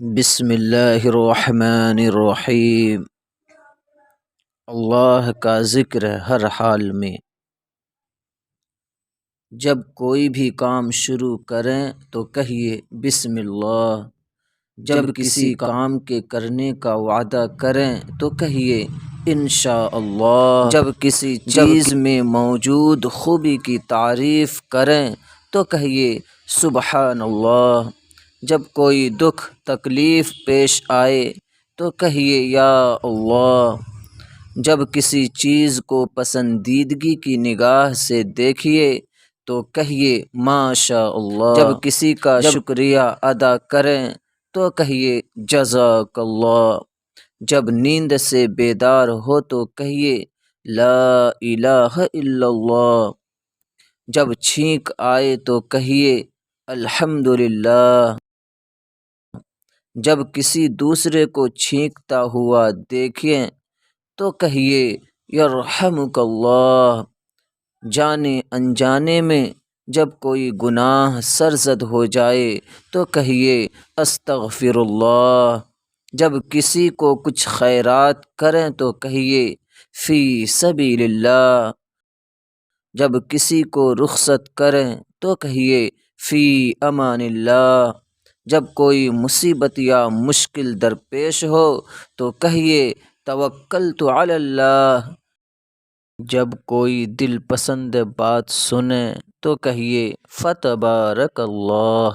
بسم اللہ الرحمن الرحیم۔ اللہ کا ذکر ہر حال میں۔ جب کوئی بھی کام شروع کریں تو کہیے بسم اللہ۔ جب کسی کام کے کرنے کا وعدہ کریں تو کہیے انشاءاللہ۔ جب کسی چیز میں موجود خوبی کی تعریف کریں تو کہیے سبحان اللہ۔ جب کوئی دکھ تکلیف پیش آئے تو کہیے یا اللہ۔ جب کسی چیز کو پسندیدگی کی نگاہ سے دیکھیے تو کہیے ماشاء اللہ۔ جب کسی کا شکریہ ادا کریں تو کہیے جزاک اللہ۔ جب نیند سے بیدار ہو تو کہیے لا الہ الا اللہ۔ جب چھینک آئے تو کہیے الحمدللہ۔ جب کسی دوسرے کو چھینکتا ہوا دیکھیں تو کہیے یرحمک اللہ۔ جانے انجانے میں جب کوئی گناہ سرزد ہو جائے تو کہیے استغفر اللہ۔ جب کسی کو کچھ خیرات کریں تو کہیے فی سبیل اللہ۔ جب کسی کو رخصت کریں تو کہیے فی امان اللہ۔ جب کوئی مصیبت یا مشکل درپیش ہو تو کہیے توکلت علی اللہ۔ جب کوئی دل پسند بات سنیں تو کہیے فتبارک اللہ۔